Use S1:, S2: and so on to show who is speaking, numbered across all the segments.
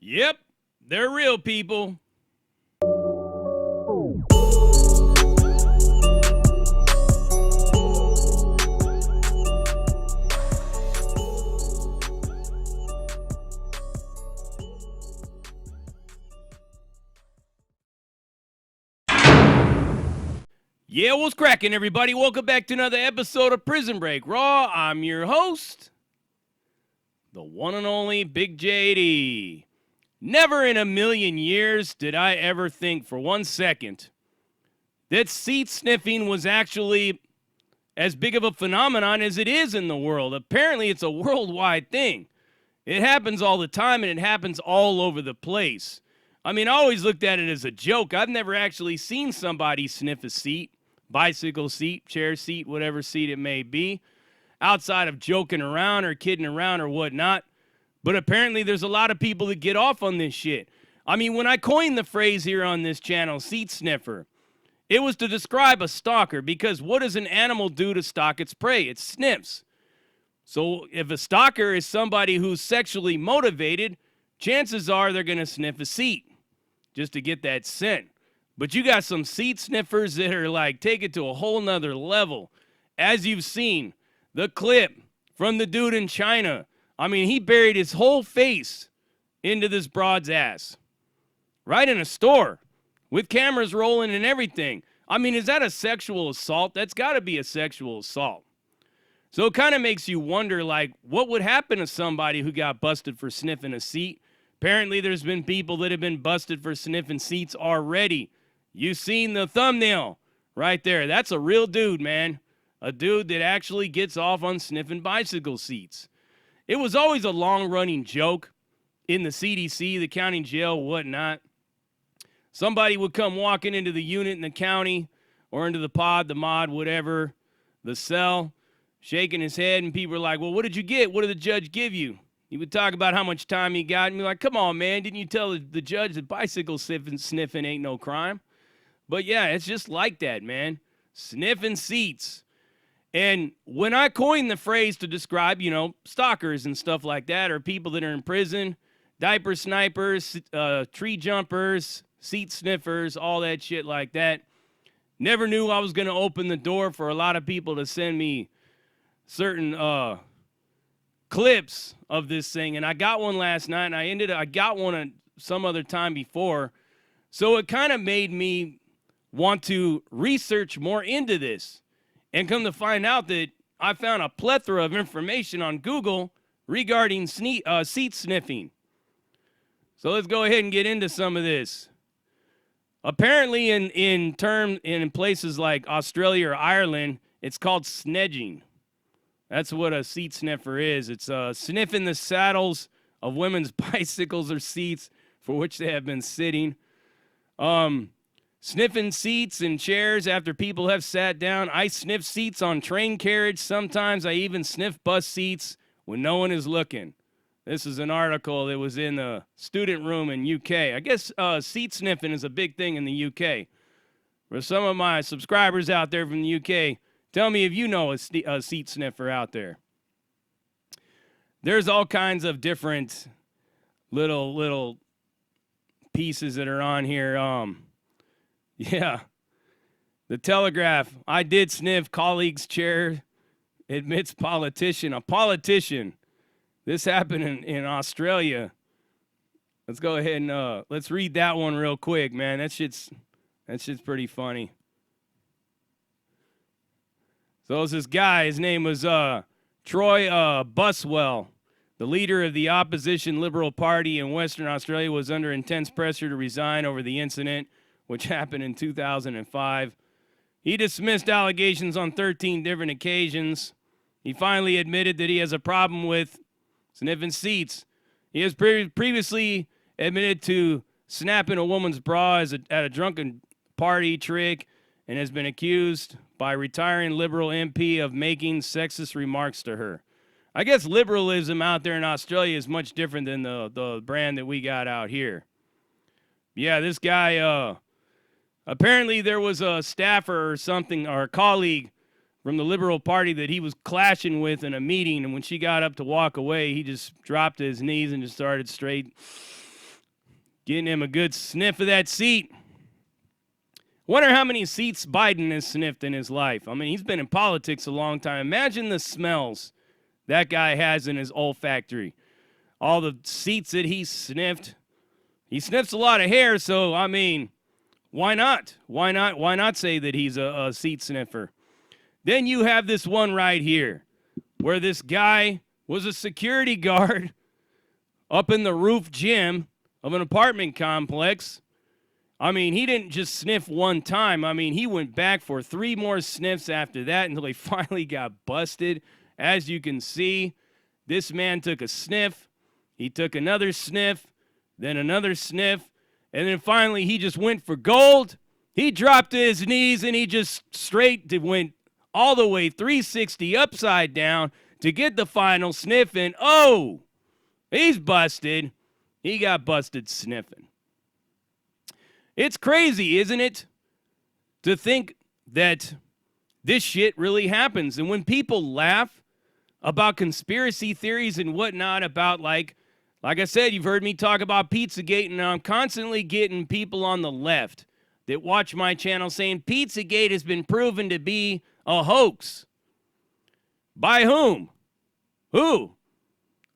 S1: Yep, they're real people. Yeah, what's cracking, everybody? Welcome back to another episode of Prison Break Raw. I'm your host, the one and only Big JD. Never in a million years did I ever think for 1 second that seat sniffing was actually as big of a phenomenon as it is in the world. Apparently, it's a worldwide thing. It happens all the time, and it happens all over the place. I mean, I always looked at it as a joke. I've never actually seen somebody sniff a seat, bicycle seat, chair seat, whatever seat it may be, outside of joking around or kidding around or whatnot. But apparently there's a lot of people that get off on this shit. I mean, when I coined the phrase here on this channel, seat sniffer, it was to describe a stalker, because what does an animal do to stalk its prey? It sniffs. So if a stalker is somebody who's sexually motivated, chances are they're going to sniff a seat just to get that scent. But you got some seat sniffers that are like, take it to a whole nother level. As you've seen, the clip from the dude in China. I mean, he buried his whole face into this broad's ass. Right in a store with cameras rolling and everything. I mean, is that a sexual assault? That's got to be a sexual assault. So it kind of makes you wonder, like, what would happen to somebody who got busted for sniffing a seat? Apparently, there's been people that have been busted for sniffing seats already. You've seen the thumbnail right there. That's a real dude, man. A dude that actually gets off on sniffing bicycle seats. It was always a long-running joke in the CDC, the county jail, whatnot. Somebody would come walking into the unit in the county or into the pod, the mod, whatever, the cell, shaking his head, and people were like, well, what did you get? What did the judge give you? He would talk about how much time he got, and be like, come on, man, didn't you tell the judge that bicycle sniffing ain't no crime? But yeah, it's just like that, man. Sniffing seats. And when I coined the phrase to describe, stalkers and stuff like that, or people that are in prison, diaper snipers, tree jumpers, seat sniffers, all that shit like that, never knew I was going to open the door for a lot of people to send me certain clips of this thing. And I got one last night, and I got one some other time before. So it kind of made me want to research more into this. And come to find out that I found a plethora of information on Google regarding seat sniffing. So let's go ahead and get into some of this. Apparently in places like Australia or Ireland, it's called snedging. That's what a seat sniffer is. It's sniffing the saddles of women's bicycles or seats for which they have been sitting. Sniffing seats and chairs after people have sat down. I sniff seats on train carriage. Sometimes I even sniff bus seats when no one is looking. This is an article that was in the student room in UK. I guess seat sniffing is a big thing in the UK. For some of my subscribers out there from the UK, tell me if you know a seat sniffer out there. There's all kinds of different little pieces that are on here. Yeah. The Telegraph. I did sniff colleague's chair. Admits politician. A politician. This happened in Australia. Let's go ahead and let's read that one real quick, man. That shit's pretty funny. So it was this guy. His name was Troy Buswell. The leader of the opposition Liberal Party in Western Australia was under intense pressure to resign over the incident, which happened in 2005. He dismissed allegations on 13 different occasions. He finally admitted that he has a problem with sniffing seats. He has previously admitted to snapping a woman's bra at a drunken party trick and has been accused by a retiring Liberal MP of making sexist remarks to her. I guess liberalism out there in Australia is much different than the brand that we got out here. Yeah, this guy... apparently there was a staffer or something, or a colleague from the Liberal Party that he was clashing with in a meeting, and when she got up to walk away, he just dropped to his knees and just started straight Getting him a good sniff of that seat. Wonder how many seats Biden has sniffed in his life. I mean, he's been in politics a long time. Imagine the smells that guy has in his olfactory. All the seats that he sniffed. He sniffs a lot of hair, so, I mean, why not? Why not say that he's a seat sniffer? Then you have this one right here, where this guy was a security guard up in the roof gym of an apartment complex. I mean, he didn't just sniff one time. I mean, he went back for 3 more sniffs after that until he finally got busted. As you can see, this man took a sniff. He took another sniff, then another sniff, and then finally he just went for gold. He dropped to his knees and he just went all the way 360 upside down to get the final sniff, and oh, he's busted. He got busted sniffing. It's crazy, isn't it, to think that this shit really happens. And when people laugh about conspiracy theories and whatnot, about like I said, you've heard me talk about Pizzagate, and I'm constantly getting people on the left that watch my channel saying Pizzagate has been proven to be a hoax. By whom? Who?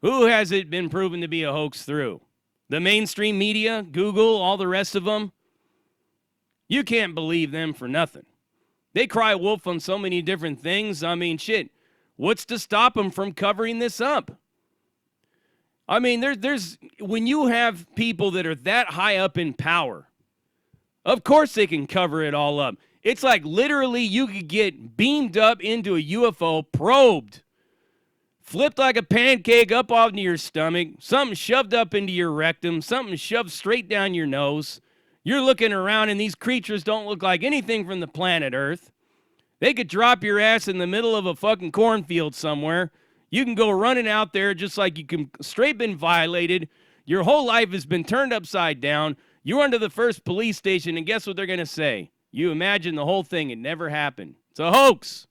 S1: Who has it been proven to be a hoax through? The mainstream media, Google, all the rest of them? You can't believe them for nothing. They cry wolf on so many different things. I mean, shit, what's to stop them from covering this up? I mean, there's when you have people that are that high up in power, of course they can cover it all up. It's like literally you could get beamed up into a UFO, probed, flipped like a pancake up onto your stomach, something shoved up into your rectum, something shoved straight down your nose. You're looking around and these creatures don't look like anything from the planet Earth. They could drop your ass in the middle of a fucking cornfield somewhere. You can go running out there just like you can straight been violated. Your whole life has been turned upside down. You run to the first police station and guess what they're going to say? You imagine the whole thing. It never happened. It's a hoax.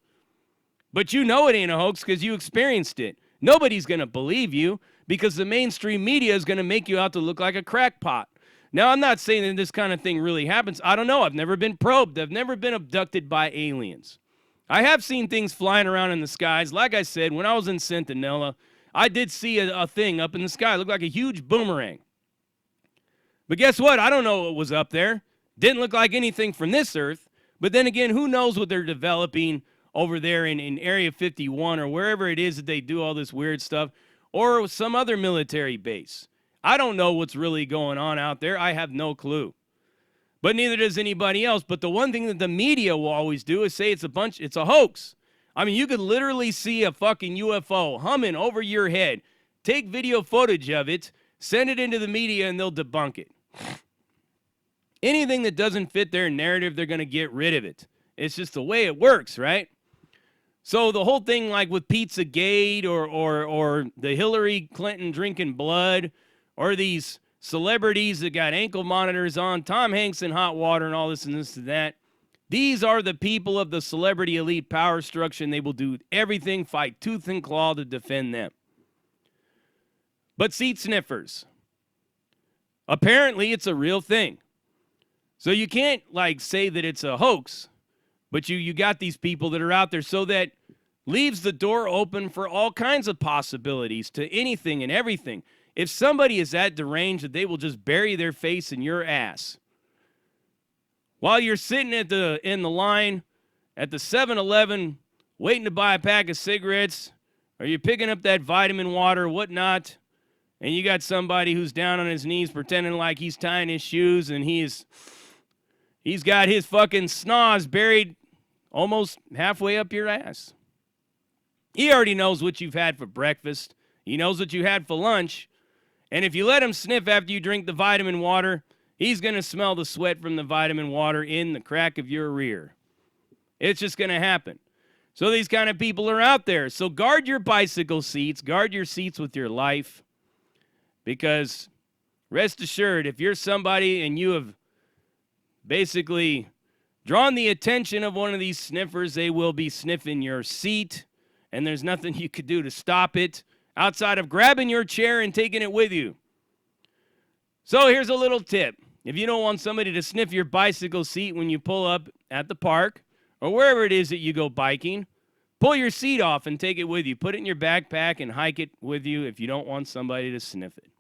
S1: But you know it ain't a hoax because you experienced it. Nobody's going to believe you because the mainstream media is going to make you out to look like a crackpot. Now, I'm not saying that this kind of thing really happens. I don't know. I've never been probed. I've never been abducted by aliens. I have seen things flying around in the skies. Like I said, when I was in Centinela, I did see a thing up in the sky. It looked like a huge boomerang. But guess what? I don't know what was up there. Didn't look like anything from this earth. But then again, who knows what they're developing over there in Area 51 or wherever it is that they do all this weird stuff, or some other military base. I don't know what's really going on out there. I have no clue. But neither does anybody else. But the one thing that the media will always do is say it's a hoax. I mean, you could literally see a fucking UFO humming over your head. Take video footage of it, send it into the media, and they'll debunk it. Anything that doesn't fit their narrative, they're going to get rid of it. It's just the way it works, right? So the whole thing like with Pizzagate or the Hillary Clinton drinking blood or these celebrities that got ankle monitors on, Tom Hanks in hot water and all this and this and that. These are the people of the celebrity elite power structure, and they will do everything, fight tooth and claw to defend them. But seat sniffers, apparently it's a real thing. So you can't like say that it's a hoax, but you got these people that are out there, so that leaves the door open for all kinds of possibilities to anything and everything. If somebody is that deranged that they will just bury their face in your ass while you're sitting in the line at the 7-Eleven waiting to buy a pack of cigarettes, or you're picking up that vitamin water or whatnot, and you got somebody who's down on his knees pretending like he's tying his shoes, and he's got his fucking snaz buried almost halfway up your ass. He already knows what you've had for breakfast. He knows what you had for lunch. And if you let him sniff after you drink the vitamin water, he's going to smell the sweat from the vitamin water in the crack of your rear. It's just going to happen. So these kind of people are out there. So guard your bicycle seats. Guard your seats with your life. Because rest assured, if you're somebody and you have basically drawn the attention of one of these sniffers, they will be sniffing your seat. And there's nothing you could do to stop it outside of grabbing your chair and taking it with you. So here's a little tip. If you don't want somebody to sniff your bicycle seat when you pull up at the park or wherever it is that you go biking, pull your seat off and take it with you. Put it in your backpack and hike it with you if you don't want somebody to sniff it.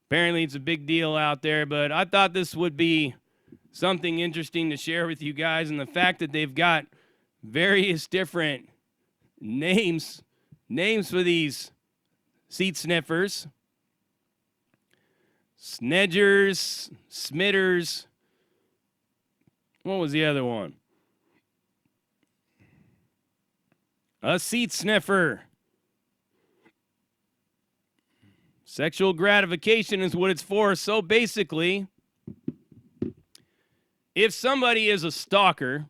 S1: Apparently it's a big deal out there, but I thought this would be something interesting to share with you guys, and the fact that they've got various different names for these seat sniffers. Snedgers, Smitters. What was the other one? A seat sniffer. Sexual gratification is what it's for. So basically, if somebody is a stalker,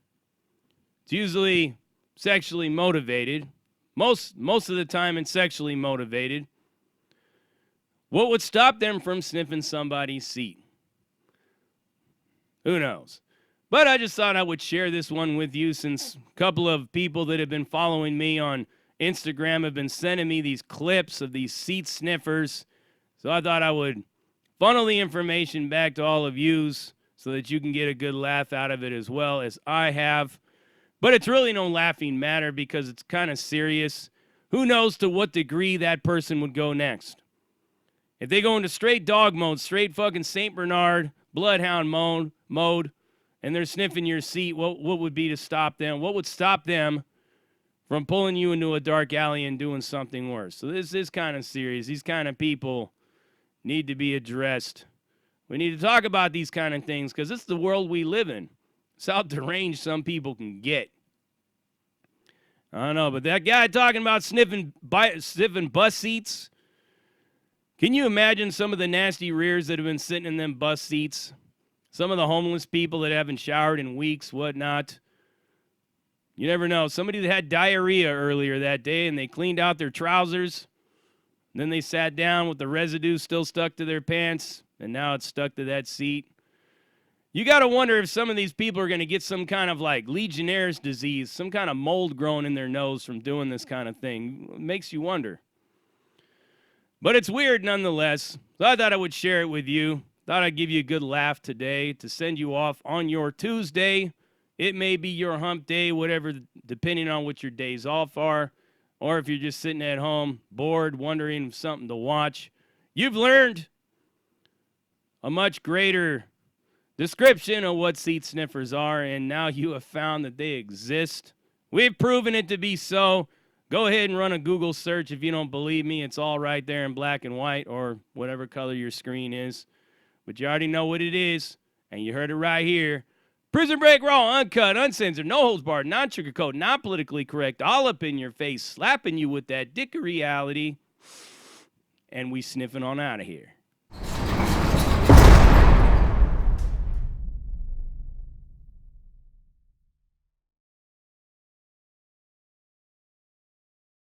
S1: it's usually sexually motivated. Most of the time it's sexually motivated. What would stop them from sniffing somebody's seat? Who knows? But I just thought I would share this one with you, since a couple of people that have been following me on Instagram have been sending me these clips of these seat sniffers. So I thought I would funnel the information back to all of yous so that you can get a good laugh out of it as well as I have. But it's really no laughing matter because it's kind of serious. Who knows to what degree that person would go next? If they go into straight dog mode, straight fucking St. Bernard, bloodhound mode, and they're sniffing your seat, what would be to stop them? What would stop them from pulling you into a dark alley and doing something worse? So this is kind of serious. These kind of people need to be addressed. We need to talk about these kind of things because it's the world we live in. It's how deranged some people can get. I don't know, but that guy talking about sniffing bus seats, can you imagine some of the nasty rears that have been sitting in them bus seats? Some of the homeless people that haven't showered in weeks, whatnot. You never know. Somebody that had diarrhea earlier that day and they cleaned out their trousers. Then they sat down with the residue still stuck to their pants, and now it's stuck to that seat. You got to wonder if some of these people are going to get some kind of like Legionnaire's disease, some kind of mold growing in their nose from doing this kind of thing. It makes you wonder. But it's weird nonetheless. So I thought I would share it with you. Thought I'd give you a good laugh today to send you off on your Tuesday. It may be your hump day, whatever, depending on what your days off are. Or if you're just sitting at home, bored, wondering of something to watch. You've learned a much greater description of what seat sniffers are, and now you have found that they exist. We've proven it to be so. Go ahead and run a Google search if you don't believe me. It's all right there in black and white or whatever color your screen is. But you already know what it is, and you heard it right here. Prison Break Raw, uncut, uncensored, no holds barred, non-sugarcoat, not politically correct, all up in your face, slapping you with that dick of reality, and we sniffing on out of here.